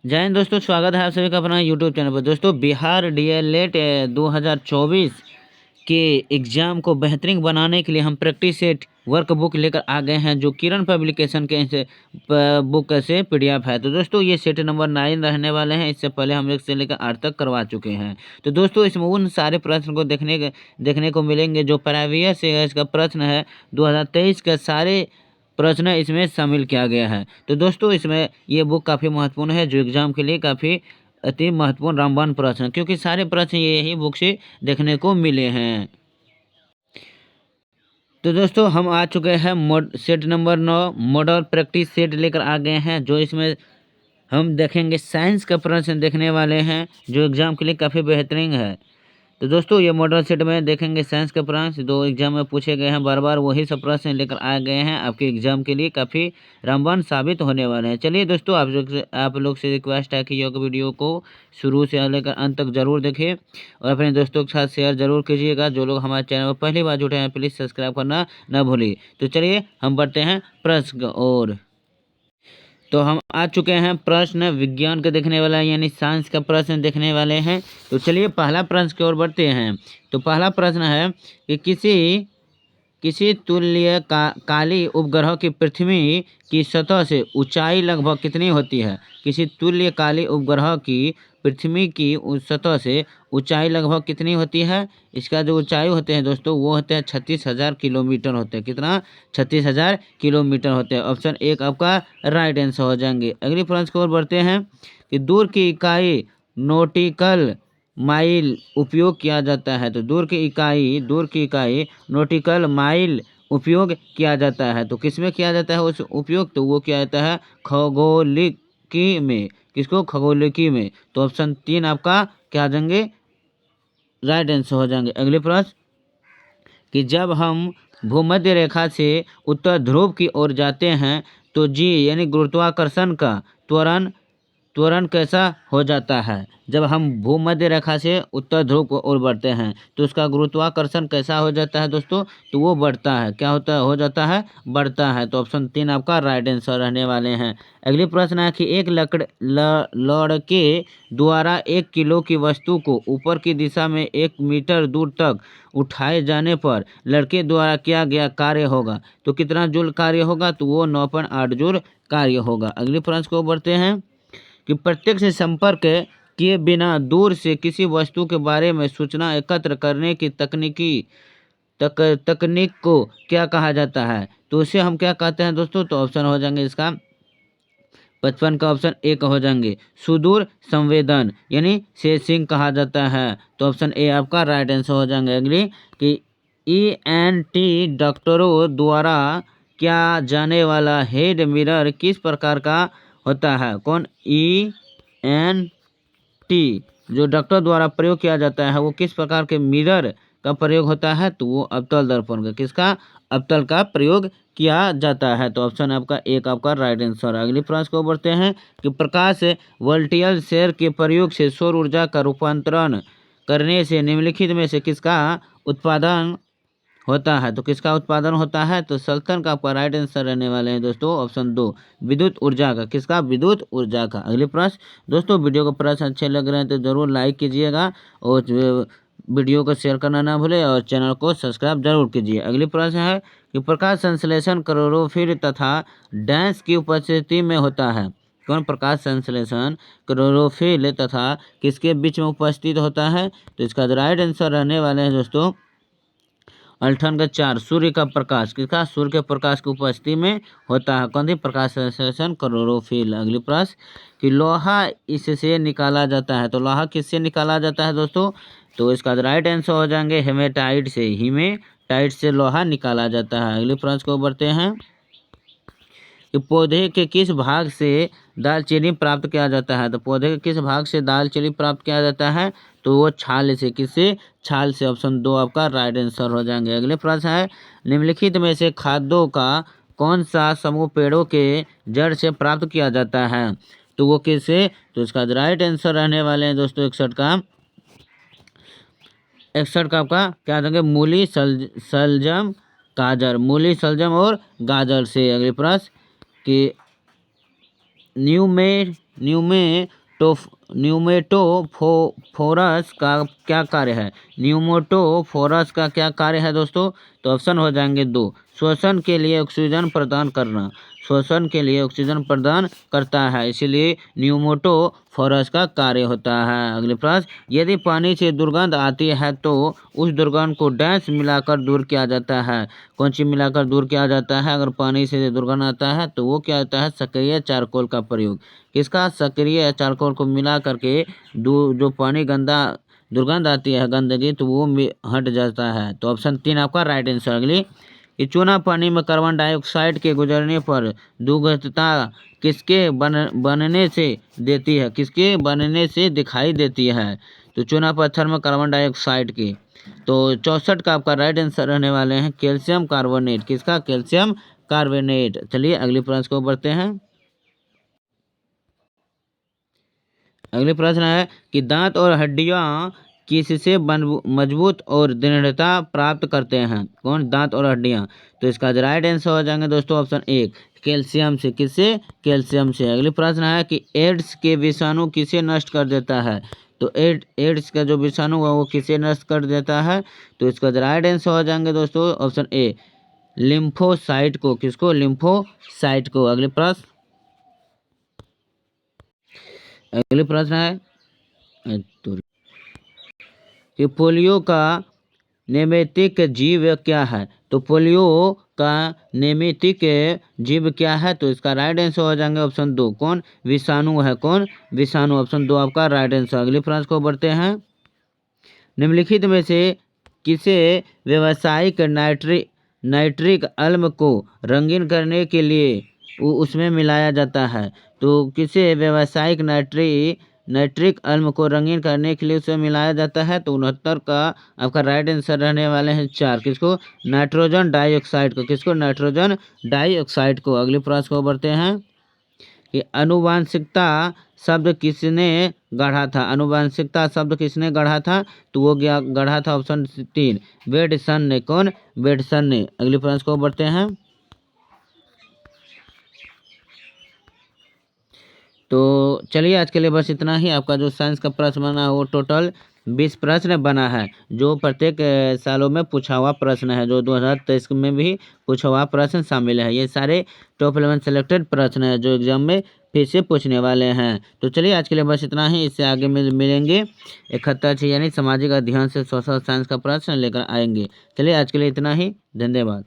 जय हिंद दोस्तों, स्वागत है आप सभी का अपना यूट्यूब चैनल पर। दोस्तों, बिहार डीएलएड 2024 के एग्ज़ाम को बेहतरीन बनाने के लिए हम प्रैक्टिस सेट वर्क बुक लेकर आ गए हैं, जो किरण पब्लिकेशन के से बुक से पीडीएफ है। तो दोस्तों, ये सेट नंबर 9 रहने वाले हैं। इससे पहले हम 1 से लेकर 8 तक करवा चुके हैं। तो दोस्तों, इसमें उन सारे प्रश्न को देखने को मिलेंगे जो प्रीवियस ईयर्स का प्रश्न है। 2023 के सारे प्रश्न इसमें शामिल किया गया है। तो दोस्तों, इसमें ये बुक काफ़ी महत्वपूर्ण है, जो एग्ज़ाम के लिए काफ़ी अति महत्वपूर्ण रामबाण प्रश्न, क्योंकि सारे प्रश्न यही बुक से देखने को मिले हैं। तो दोस्तों, हम आ चुके हैं set number 9 model practice set लेकर आ गए हैं, जो इसमें हम देखेंगे साइंस का प्रश्न देखने वाले हैं, जो एग्ज़ाम के लिए काफ़ी बेहतरीन है। तो दोस्तों, ये मॉडल सेट में देखेंगे साइंस के प्रश्न, 2 एग्जाम में पूछे गए हैं, बार बार वही सब प्रश्न लेकर आ गए हैं। आपके एग्जाम के लिए काफ़ी रामबाण साबित होने वाले हैं। चलिए दोस्तों, आप लोग से रिक्वेस्ट है कि योग वीडियो को शुरू से लेकर अंत तक जरूर देखें और अपने दोस्तों के साथ शेयर जरूर कीजिएगा। जो लोग हमारे चैनल पर पहली बार जुटे हैं, प्लीज़ सब्सक्राइब करना न भूलिए। तो चलिए हम बढ़ते हैं प्रश्न और। तो हम आ चुके हैं प्रश्न विज्ञान का देखने वाला है, यानी साइंस का प्रश्न देखने वाले हैं। तो चलिए पहला प्रश्न की ओर बढ़ते हैं। तो पहला प्रश्न है कि किसी काली उपग्रह की पृथ्वी की सतह से ऊंचाई लगभग कितनी होती है। किसी तुल्य काली उपग्रह की पृथ्वी की सतह से ऊंचाई लगभग कितनी होती है। इसका जो ऊंचाई होते हैं दोस्तों, वो होते हैं 36,000 किलोमीटर होते हैं। कितना? 36,000 किलोमीटर होते हैं। ऑप्शन 1 आपका राइट आंसर हो जाएंगे। अगली प्रश्न की ओर बढ़ते हैं कि दूर की इकाई नोटिकल माइल उपयोग किया जाता है। तो दूर की इकाई नोटिकल माइल उपयोग किया जाता है। तो किसमें किया जाता है उस उपयोग? तो वो किया जाता है खगोलिकी में। किसको? खगोलिकी में। तो ऑप्शन 3 आपका क्या आ जाएंगे? राइट आंसर हो जाएंगे। अगले प्रश्न कि जब हम भूमध्य रेखा से उत्तर ध्रुव की ओर जाते हैं तो जी यानी गुरुत्वाकर्षण का त्वरण त्वरण कैसा हो जाता है। जब हम भूमध्य रेखा से उत्तर ध्रुव की ओर बढ़ते हैं तो उसका गुरुत्वाकर्षण कैसा हो जाता है दोस्तों? तो वो बढ़ता है। क्या होता है? हो जाता है, बढ़ता है। तो ऑप्शन 3 आपका राइट आंसर रहने वाले हैं। अगली प्रश्न है कि एक लड़के द्वारा 1 किलो की वस्तु को ऊपर की दिशा में 1 मीटर दूर तक उठाए जाने पर लड़के द्वारा किया गया कार्य होगा। तो कितना जूल कार्य होगा? तो वो 9.8 जूल कार्य होगा। अगले प्रश्न को बढ़ते हैं कि प्रत्यक्ष संपर्क किए बिना दूर से किसी वस्तु के बारे में सूचना एकत्र करने की तकनीक को क्या कहा जाता है। तो उसे हम क्या कहते हैं दोस्तों? तो ऑप्शन हो जाएंगे इसका 55 का ऑप्शन 1 हो जाएंगे सुदूर संवेदन, यानी सेंसिंग कहा जाता है। तो ऑप्शन ए आपका राइट आंसर हो जाएंगे। अगली कि ENT डॉक्टरों द्वारा किया जाने वाला हेड मिरर किस प्रकार का होता है। कौन? ENT जो डॉक्टर द्वारा प्रयोग किया जाता है वो किस प्रकार के मिरर का प्रयोग होता है। तो वो अवतल दर्पण का, किसका? अवतल का प्रयोग किया जाता है। तो ऑप्शन आपका 1 आपका राइट आंसर। अगली प्रश्न को बढ़ते हैं कि प्रकाश वोल्टियल सेल के प्रयोग से सौर ऊर्जा का रूपांतरण करने से निम्नलिखित में से किसका उत्पादन होता है। तो किसका उत्पादन होता है? तो सल्फर का आपका राइट आंसर रहने वाले हैं दोस्तों, ऑप्शन 2 विद्युत ऊर्जा का। किसका? विद्युत ऊर्जा का। अगले प्रश्न दोस्तों, वीडियो को प्रश्न अच्छे लग रहे हैं तो जरूर लाइक कीजिएगा और वीडियो को शेयर करना ना भूलें और चैनल को सब्सक्राइब जरूर कीजिए। अगली प्रश्न है कि प्रकाश संश्लेषण क्लोरोफिल तथा डैश की उपस्थिति में होता है। कौन? प्रकाश संश्लेषण क्लोरोफिल तथा किसके बीच में उपस्थित होता है। तो इसका राइट आंसर रहने वाले हैं दोस्तों अल्ठन का 4 सूर्य का प्रकाश। किसका? सूर्य के प्रकाश की उपस्थिति में होता है। कौन सी? प्रकाश संश्लेषण क्लोरोफिल। अगली प्रश्न कि लोहा इससे निकाला जाता है। तो लोहा किससे निकाला जाता है दोस्तों? तो इसका राइट आंसर हो जाएंगे हेमेटाइट से लोहा निकाला जाता है। अगले प्रश्न को बढ़ते हैं कि पौधे के किस भाग से दालचीनी प्राप्त किया जाता है। तो पौधे के किस भाग से दालचीनी प्राप्त किया जाता है? तो वो छाल से। किससे? छाल से। ऑप्शन 2 आपका राइट आंसर हो जाएंगे। अगले प्रश्न है निम्नलिखित में से खाद्यों का कौन सा समूह पेड़ों के जड़ से प्राप्त किया जाता है। तो वो किससे? तो इसका राइट आंसर रहने वाले हैं दोस्तों 61 का आपका क्या देंगे? मूली सलजम गाजर। मूली, सलजम और गाजर से। अगले प्रश्न कि न्यूमेटोफोरस का क्या कार्य है? न्यूमेटोफोरस का क्या कार्य है दोस्तों? तो ऑप्शन हो जाएंगे 2। श्वसन के लिए ऑक्सीजन प्रदान करना, श्वसन के लिए ऑक्सीजन प्रदान करता है, इसलिए न्यूमेटोफोरस का कार्य होता है। अगले प्रश्न, यदि पानी से दुर्गंध आती है तो उस दुर्गंध को डैश मिलाकर दूर किया जाता है? कौन सी मिलाकर दूर किया जाता है? अगर पानी से दुर्गंध आता है तो वो क्या होता है? सक्रिय चारकोल का प्रयोग। किसका? सक्रिय चारकोल को मिला करके जो पानी गंदा दुर्गंध आती है, गंदगी, तो वो हट जाता है। तो ऑप्शन 3 आपका राइट आंसर। अगली, कि चूना पानी में कार्बन डाइऑक्साइड के गुजरने पर दुर्गंधता किसके बनने से देती है? किसके बनने से दिखाई देती है? तो चूना पत्थर में कार्बन डाइऑक्साइड की। तो 64 का आपका राइट आंसर रहने वाले हैं कैल्शियम कार्बोनेट। किसका? Calcium carbonate. चलिए अगले प्रश्न को बढ़ते हैं। अगले प्रश्न है कि दांत और हड्डियां किससे मजबूत और दृढ़ता प्राप्त करते हैं? कौन? दांत और हड्डियां। तो इसका राइट आंसर हो जाएंगे दोस्तों ऑप्शन 1 कैल्शियम से। किससे? कैल्शियम से। अगले प्रश्न है कि एड्स के विषाणु किसे नष्ट कर देता है? तो एड्स का जो विषाणु है वो किसे नष्ट कर देता है? तो इसका राइट आंसर हो जाएंगे दोस्तों ऑप्शन ए लिम्फोसाइट को। किसको? लिम्फोसाइट को। अगले प्रश्न है कि पोलियो का नैमित्तिक जीव क्या है? तो पोलियो का नैमित्तिक जीव क्या है? तो इसका राइट आंसर हो जाएंगे ऑप्शन 2 कौन? विषाणु है। कौन? विषाणु। ऑप्शन 2 आपका राइट आंसर। अगले प्रश्न को बढ़ते हैं। निम्नलिखित में से किसे व्यावसायिक नाइट्रिक अम्ल को रंगीन करने के लिए उसमें मिलाया जाता है? तो किसे व्यावसायिक नाइट्रिक अम्ल को रंगीन करने के लिए उसमें मिलाया जाता है? तो 69 का आपका राइट आंसर रहने वाले हैं 4। किसको? नाइट्रोजन डाइऑक्साइड को। किसको? नाइट्रोजन डाइऑक्साइड को। अगले प्रश्न को बढ़ते हैं कि आनुवांशिकता शब्द किसने गढ़ा था? आनुवांशिकता शब्द किसने गढ़ा था? तो वो गढ़ा था ऑप्शन 3 बेडसन ने। कौन? बेडसन ने। अगले प्रश्न को बढ़ते हैं। तो चलिए आज के लिए बस इतना ही। आपका जो साइंस का प्रश्न बना वो टोटल 20 प्रश्न बना है, जो प्रत्येक सालों में पूछा हुआ प्रश्न है, जो 2023 में भी पूछा हुआ प्रश्न शामिल है। ये सारे टॉप 11 सेलेक्टेड प्रश्न है जो एग्जाम में फिर से पूछने वाले हैं। तो चलिए आज के लिए बस इतना ही। इससे आगे मिलेंगे 71 यानी सामाजिक अध्ययन से सोशल साइंस का प्रश्न लेकर आएंगे। चलिए आज के लिए इतना ही। धन्यवाद।